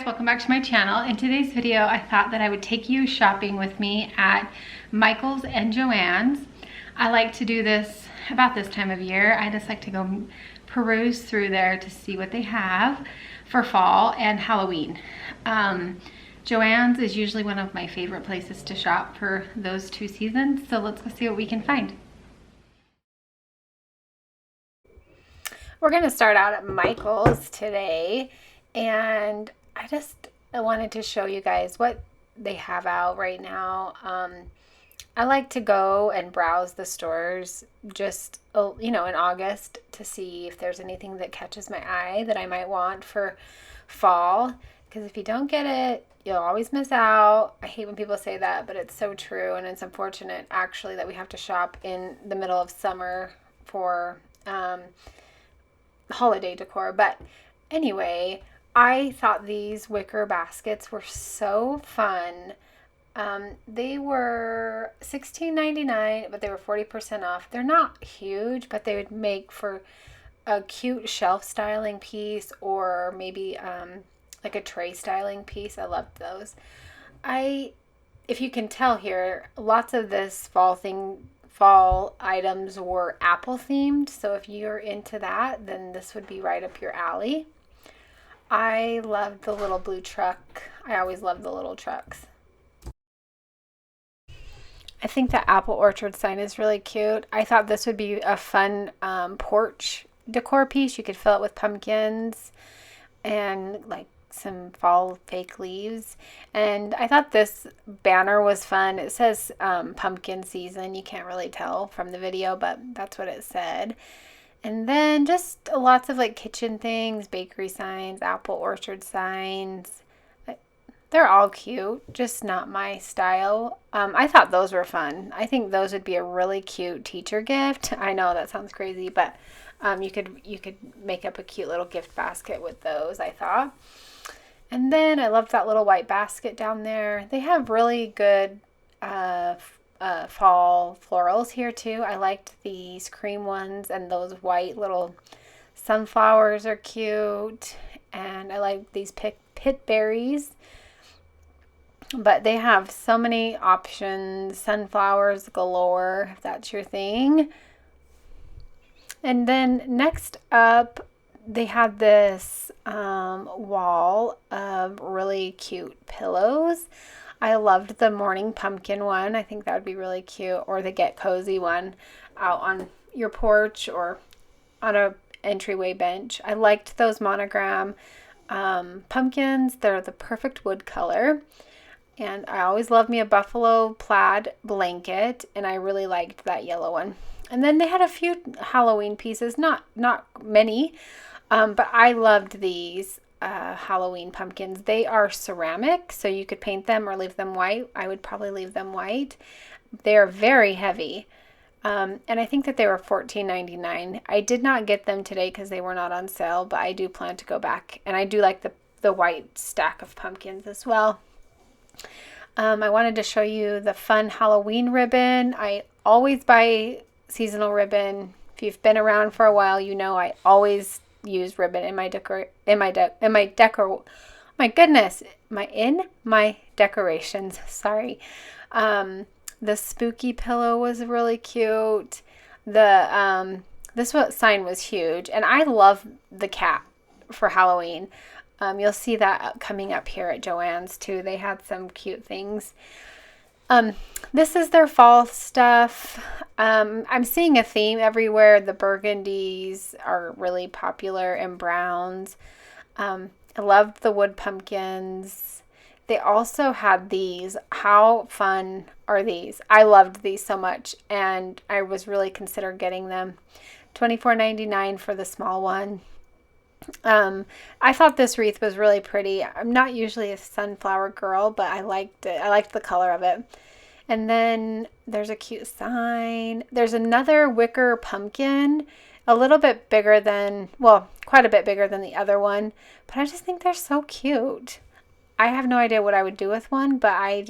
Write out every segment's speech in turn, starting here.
welcome back to my channel. In today's video, I thought that I would take you shopping with me at Michael's and Joann's. I like to do this about this time of year. I just like to go peruse through there to see what they have for fall and Halloween. Joann's is usually one of my favorite places to shop for those two seasons, so let's go see what we can find. We're gonna start out at Michael's today, and I wanted to show you guys what they have out right now. I like to go and browse the stores just, in August to see if there's anything that catches my eye that I might want for fall. Because if you don't get it, you'll always miss out. I hate when people say that, but it's so true. And it's unfortunate, actually, that we have to shop in the middle of summer for holiday decor. But anyway, I thought these wicker baskets were so fun. They were $16.99, but they were 40% off. They're not huge, but they would make for a cute shelf styling piece, or maybe like a tray styling piece. I loved those. If you can tell here, lots of this fall items were apple themed, so if you're into that, then this would be right up your alley. I loved the little blue truck. I always love the little trucks. I think the apple orchard sign is really cute. I thought this would be a fun porch decor piece. You could fill it with pumpkins and like some fall fake leaves. And I thought this banner was fun. It says pumpkin season. You can't really tell from the video, but that's what it said. And then just lots of like kitchen things, bakery signs, apple orchard signs. They're all cute, just not my style. I thought those were fun. I think those would be a really cute teacher gift. I know that sounds crazy, but you could make up a cute little gift basket with those, I thought. And then I loved that little white basket down there. They have really good fall florals here too. I liked these cream ones, and those white little sunflowers are cute. And I like these pit berries. But they have so many options, sunflowers galore, if that's your thing. And then next up, they had this wall of really cute pillows. I loved the morning pumpkin one. I think that would be really cute. Or the get cozy one out on your porch or on a entryway bench. I liked those monogram pumpkins. They're the perfect wood color. And I always love me a buffalo plaid blanket, and I really liked that yellow one. And then they had a few Halloween pieces, not many, but I loved these Halloween pumpkins. They are ceramic, so you could paint them or leave them white. I would probably leave them white. They are very heavy, and I think that they were $14.99. I did not get them today because they were not on sale, but I do plan to go back, and I do like the white stack of pumpkins as well. I wanted to show you the fun Halloween ribbon. I always buy seasonal ribbon. If you've been around for a while, you know I always use ribbon in my decorations. Sorry. The spooky pillow was really cute. This sign was huge, and I love the cat for Halloween. You'll see that coming up here at Joann's too. They had some cute things. This is their fall stuff. I'm seeing a theme everywhere. The burgundies are really popular, and browns. I loved the wood pumpkins. They also had these. How fun are these? I loved these so much, and I was really considering getting them. $24.99 for the small one. I thought this wreath was really pretty. I'm not usually a sunflower girl, but I liked it. I liked the color of it. And then there's a cute sign. There's another wicker pumpkin, a little bit bigger than, well, quite a bit bigger than the other one, but I just think they're so cute. I have no idea what I would do with one, but I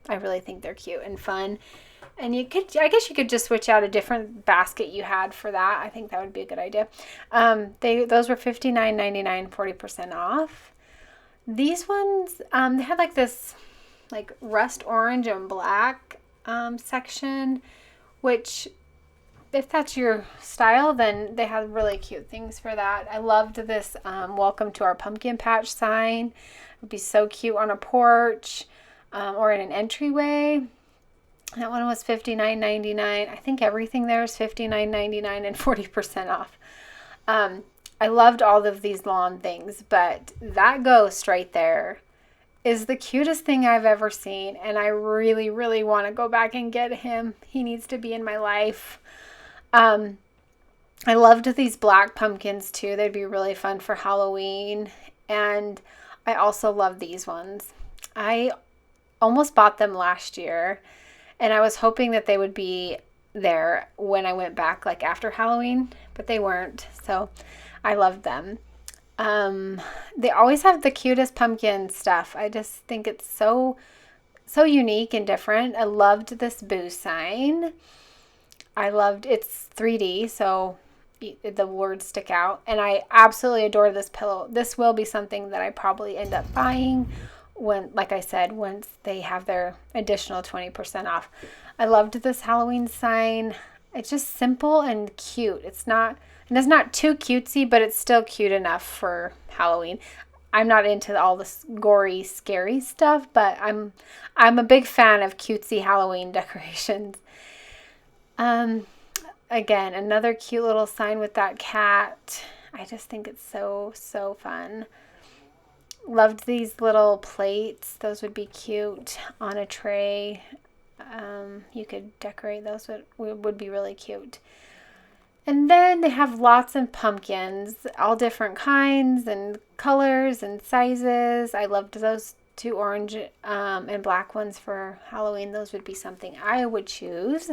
really think they're cute and fun. And I guess you could just switch out a different basket you had for that. I think that would be a good idea. Those were $59.99, 40% off. These ones, they had like this like rust orange and black section, which if that's your style, then they have really cute things for that. I loved this welcome to our pumpkin patch sign. It would be so cute on a porch or in an entryway. That one was $59.99. I think everything there is $59.99 and 40% off. I loved all of these lawn things, but that ghost right there is the cutest thing I've ever seen, and I really, really want to go back and get him. He needs to be in my life. I loved these black pumpkins too. They'd be really fun for Halloween, and I also love these ones. I almost bought them last year, and I was hoping that they would be there when I went back, like after Halloween, but they weren't, so I loved them. They always have the cutest pumpkin stuff. I just think it's so unique and different. I loved this boo sign. I loved it's 3D, so the words stick out, and I absolutely adore this pillow. This will be something that I probably end up buying when, like I said, once they have their additional 20% off. I loved this Halloween sign. It's just simple and cute. It's not too cutesy, but it's still cute enough for Halloween. I'm not into all this gory, scary stuff, but I'm a big fan of cutesy Halloween decorations. Again, another cute little sign with that cat. I just think it's so fun. Loved these little plates. Those would be cute on a tray. You could decorate those. Would be really cute. And then they have lots of pumpkins, all different kinds and colors and sizes. I loved those two orange and black ones for Halloween. Those would be something I would choose.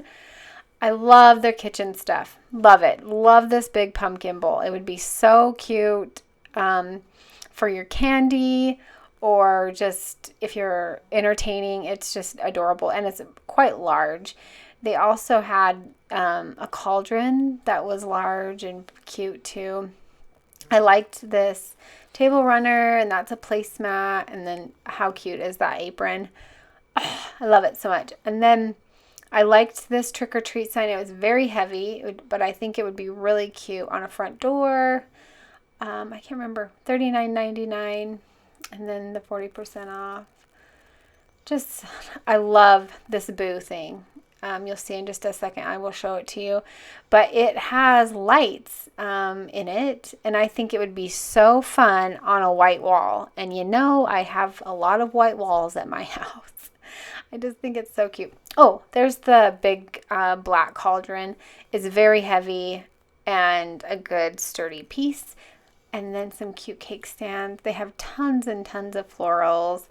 I love their kitchen stuff. Love it. Love this big pumpkin bowl. It would be so cute for your candy, or just if you're entertaining. It's just adorable, and it's quite large. They also had a cauldron that was large and cute too. I liked this table runner, and that's a placemat. And then how cute is that apron? Oh, I love it so much. And then I liked this trick or treat sign. It was very heavy, but I think it would be really cute on a front door. I can't remember, $39.99, and then the 40% off. Just, I love this boo thing. You'll see in just a second. I will show it to you. But it has lights in it, and I think it would be so fun on a white wall. And you know, I have a lot of white walls at my house. I just think it's so cute. Oh, there's the big black cauldron. It's very heavy and a good sturdy piece. And then some cute cake stands. They have tons and tons of florals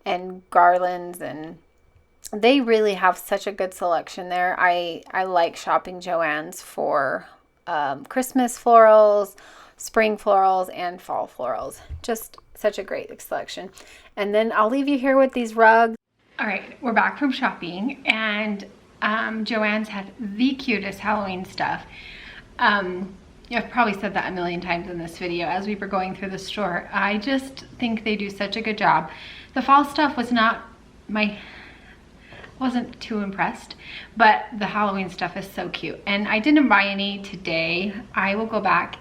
and garlands, and they really have such a good selection there. I like shopping Joann's for Christmas florals, spring florals, and fall florals. Just such a great selection. And then I'll leave you here with these rugs. All right, we're back from shopping, and Joann's had the cutest Halloween stuff. I've probably said that a million times in this video as we were going through the store. I just think they do such a good job. The fall stuff was wasn't too impressed, but the Halloween stuff is so cute. And I didn't buy any today. I will go back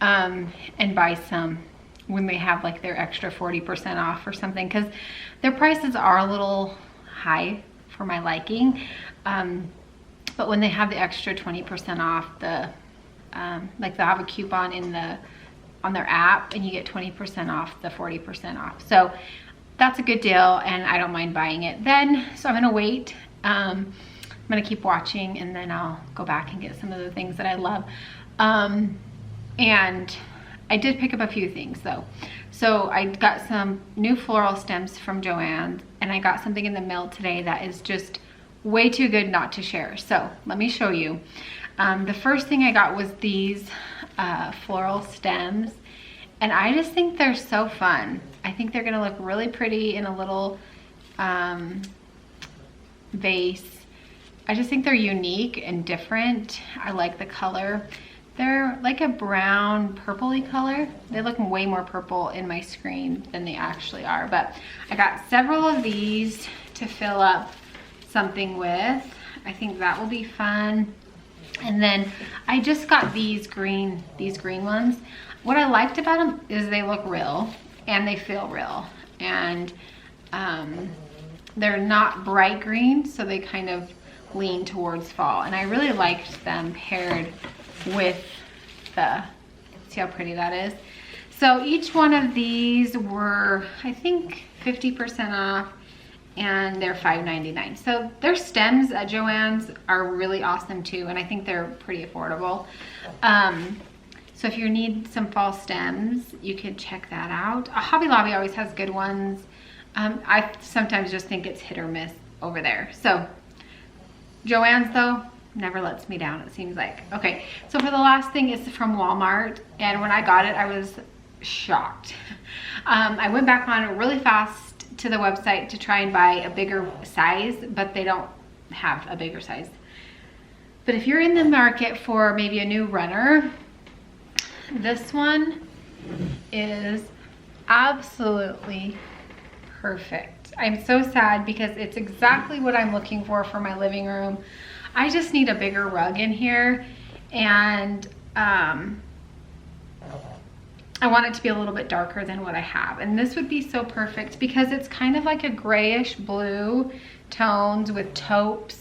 and buy some when they have like their extra 40% off or something, because their prices are a little high for my liking. But when they have the extra 20% off, like they'll have a coupon on their app, and you get 20% off the 40% off. So that's a good deal, and I don't mind buying it then. So I'm gonna wait. I'm gonna keep watching, and then I'll go back and get some of the things that I love. And I did pick up a few things though. So I got some new floral stems from Joann's, and I got something in the mail today that is just way too good not to share. So let me show you. The first thing I got was these floral stems, and I just think they're so fun. I think they're gonna look really pretty in a little vase. I just think they're unique and different. I like the color. They're like a brown purpley color. They look way more purple in my screen than they actually are, but I got several of these to fill up something with. I think that will be fun. And then I just got these green ones. What I liked about them is they look real and they feel real, and they're not bright green, so they kind of lean towards fall, and I really liked them paired with the, see how pretty that is. So each one of these were, I think, 50% off, and they're $5.99. So their stems at Joann's are really awesome too, and I think they're pretty affordable. So if you need some fall stems, you can check that out. Hobby Lobby always has good ones. I sometimes just think it's hit or miss over there. So Joann's though, never lets me down, it seems like. Okay, so for the last thing is from Walmart, and when I got it, I was shocked. I went back on really fast to the website to try and buy a bigger size, but they don't have a bigger size. But if you're in the market for maybe a new runner, this one is absolutely perfect. I'm so sad because it's exactly what I'm looking for my living room. I just need a bigger rug in here, and I want it to be a little bit darker than what I have. And this would be so perfect because it's kind of like a grayish blue tones with taupes.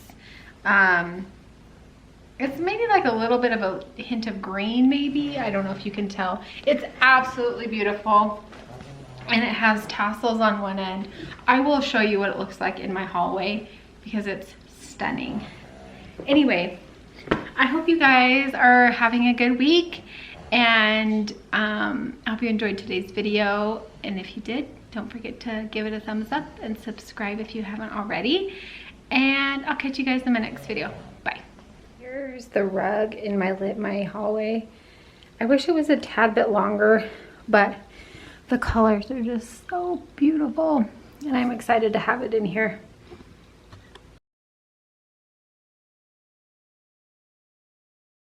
It's maybe like a little bit of a hint of green, maybe. I don't know if you can tell. It's absolutely beautiful. And it has tassels on one end. I will show you what it looks like in my hallway because it's stunning. Anyway, I hope you guys are having a good week, and I hope you enjoyed today's video. And if you did, don't forget to give it a thumbs up and subscribe if you haven't already. And I'll catch you guys in my next video. Bye. Here's the rug in my hallway. I wish it was a tad bit longer, but the colors are just so beautiful, and I'm excited to have it in here.